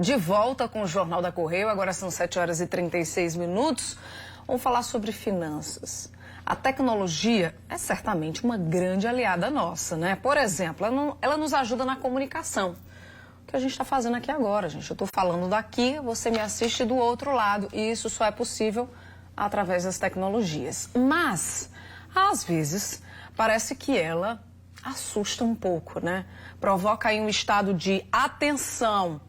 De volta com o Jornal da Correio, agora são 7h36. Vamos falar sobre finanças. A tecnologia é certamente uma grande aliada nossa, né? Por exemplo, ela nos ajuda na comunicação. O que a gente está fazendo aqui agora, gente? Eu estou falando daqui, você me assiste do outro lado. E isso só é possível através das tecnologias. Mas, às vezes, parece que ela assusta um pouco, né? Provoca aí um estado de atenção,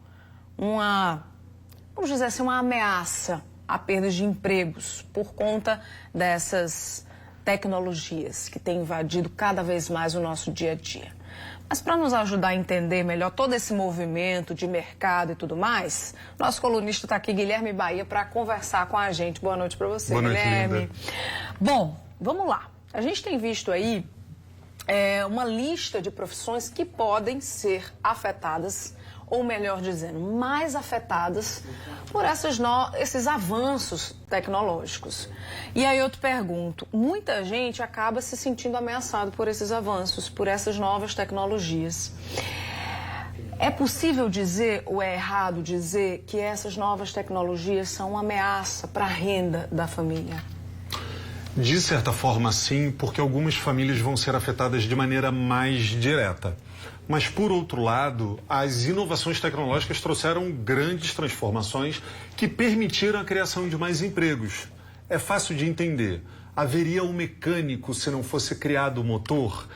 vamos dizer assim, uma ameaça à perda de empregos por conta dessas tecnologias que têm invadido cada vez mais o nosso dia a dia. Mas para nos ajudar a entender melhor todo esse movimento de mercado e tudo mais, nosso colunista está aqui, Guilherme Bahia, para conversar com a gente. Boa noite para você, Boa noite, Guilherme. linda. Bom, vamos lá. A gente tem visto aí uma lista de profissões que podem ser afetadas, ou melhor dizendo, mais afetadas por esses avanços tecnológicos. E aí eu te pergunto, muita gente acaba se sentindo ameaçado por esses avanços, por essas novas tecnologias. É possível dizer, ou é errado dizer, que essas novas tecnologias são uma ameaça para a renda da família? De certa forma, sim, porque algumas famílias vão ser afetadas de maneira mais direta. Mas, por outro lado, as inovações tecnológicas trouxeram grandes transformações que permitiram a criação de mais empregos. É fácil de entender. Haveria um mecânico se não fosse criado o motor?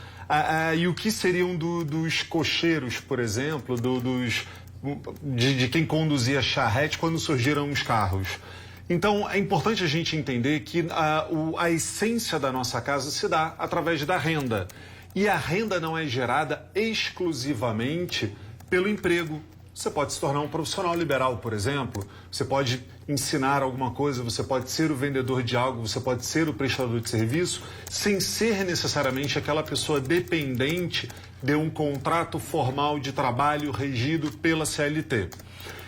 E o que seriam dos cocheiros, por exemplo, de quem conduzia charrete quando surgiram os carros? Então, é importante a gente entender que a essência da nossa casa se dá através da renda. E a renda não é gerada exclusivamente pelo emprego. Você pode se tornar um profissional liberal, por exemplo. Você pode ensinar alguma coisa, você pode ser o vendedor de algo, você pode ser o prestador de serviço, sem ser necessariamente aquela pessoa dependente de um contrato formal de trabalho regido pela CLT.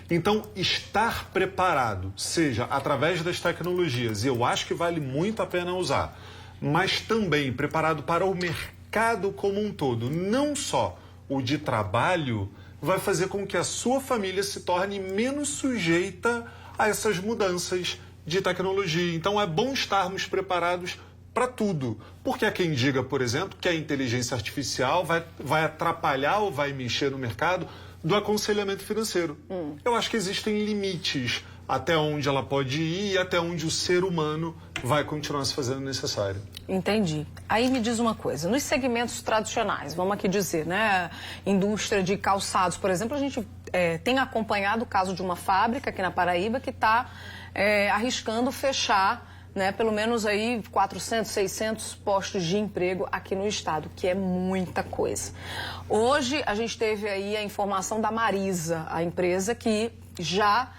Então, estar preparado, seja através das tecnologias, e eu acho que vale muito a pena usar, mas também preparado para o mercado como um todo, não só o de trabalho, vai fazer com que a sua família se torne menos sujeita a essas mudanças de tecnologia. Então, é bom estarmos preparados para tudo. Porque há quem diga, por exemplo, que a inteligência artificial vai atrapalhar ou vai mexer no mercado do aconselhamento financeiro. Eu acho que existem limites até onde ela pode ir e até onde o ser humano vai continuar se fazendo necessário. Entendi. Aí me diz uma coisa, nos segmentos tradicionais, vamos aqui dizer, né, indústria de calçados, por exemplo, a gente tem acompanhado o caso de uma fábrica aqui na Paraíba que está arriscando fechar, né, pelo menos aí 400, 600 postos de emprego aqui no estado, que é muita coisa. Hoje a gente teve aí a informação da Marisa, a empresa que já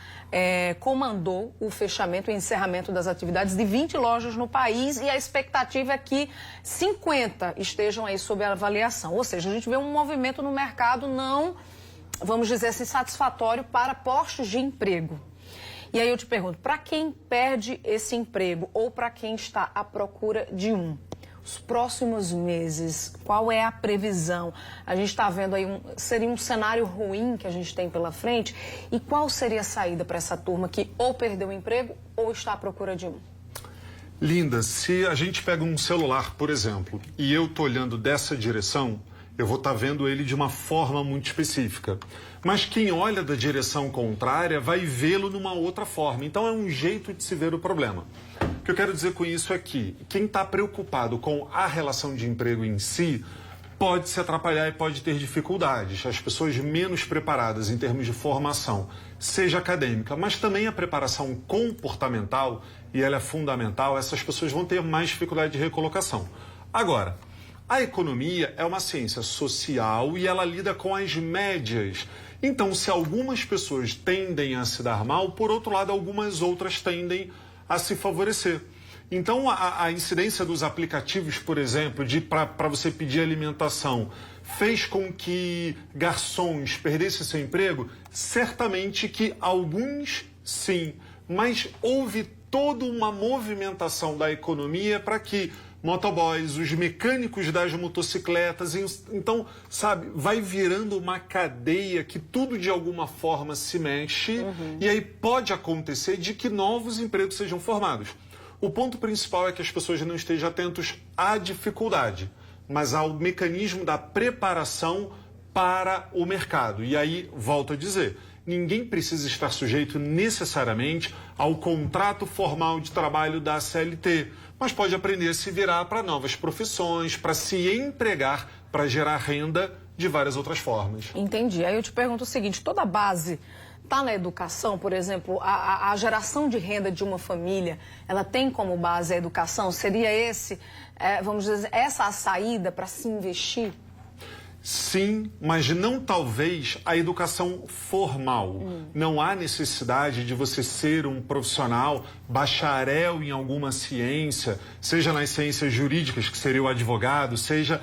comandou o fechamento e encerramento das atividades de 20 lojas no país e a expectativa é que 50 estejam aí sob avaliação. Ou seja, a gente vê um movimento no mercado não, vamos dizer assim, satisfatório para postos de emprego. E aí eu te pergunto, para quem perde esse emprego ou para quem está à procura de os próximos meses, qual é a previsão? A gente está vendo aí, seria um cenário ruim que a gente tem pela frente, e qual seria a saída para essa turma que ou perdeu o emprego ou está à procura de Linda, se a gente pega um celular, por exemplo, e eu estou olhando dessa direção, eu vou estar vendo ele de uma forma muito específica. Mas quem olha da direção contrária vai vê-lo numa outra forma. Então é um jeito de se ver o problema. O que eu quero dizer com isso é que quem está preocupado com a relação de emprego em si pode se atrapalhar e pode ter dificuldades. As pessoas menos preparadas em termos de formação, seja acadêmica, mas também a preparação comportamental, e ela é fundamental, essas pessoas vão ter mais dificuldade de recolocação. Agora, a economia é uma ciência social e ela lida com as médias. Então, se algumas pessoas tendem a se dar mal, por outro lado, algumas outras tendem a se favorecer. Então, a incidência dos aplicativos, por exemplo, para você pedir alimentação, fez com que garçons perdessem seu emprego? Certamente que alguns sim, mas houve toda uma movimentação da economia para que motoboys, os mecânicos das motocicletas. Então, sabe, vai virando uma cadeia que tudo de alguma forma se mexe e aí pode acontecer de que novos empregos sejam formados. O ponto principal é que as pessoas não estejam atentos à dificuldade, mas ao mecanismo da preparação para o mercado. E aí, volto a dizer, ninguém precisa estar sujeito necessariamente ao contrato formal de trabalho da CLT, mas pode aprender a se virar para novas profissões, para se empregar, para gerar renda de várias outras formas. Entendi. Aí eu te pergunto o seguinte, toda a base está na educação? Por exemplo, a geração de renda de uma família, ela tem como base a educação? Seria vamos dizer, essa a saída para se investir? Sim, mas não talvez a educação formal. Não há necessidade de você ser um profissional bacharel em alguma ciência, seja nas ciências jurídicas, que seria o advogado, seja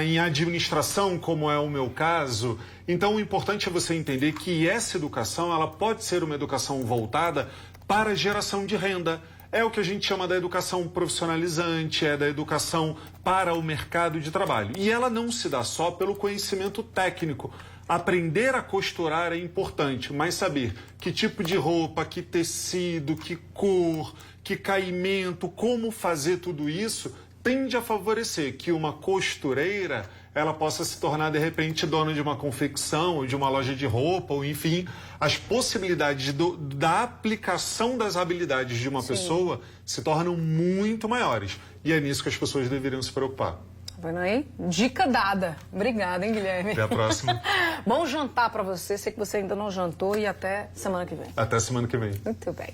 em administração, como é o meu caso. Então, o importante é você entender que essa educação ela pode ser uma educação voltada para a geração de renda. É o que a gente chama da educação profissionalizante, é da educação para o mercado de trabalho. E ela não se dá só pelo conhecimento técnico. Aprender a costurar é importante, mas saber que tipo de roupa, que tecido, que cor, que caimento, como fazer tudo isso, tende a favorecer que uma costureira ela possa se tornar, de repente, dona de uma confecção ou de uma loja de roupa, ou enfim, as possibilidades da aplicação das habilidades de uma pessoa se tornam muito maiores. E é nisso que as pessoas deveriam se preocupar. Tá vendo aí? Dica dada. Obrigada, hein, Guilherme? Até a próxima. Bom jantar para você. Sei que você ainda não jantou e até semana que vem. Até semana que vem. Muito bem.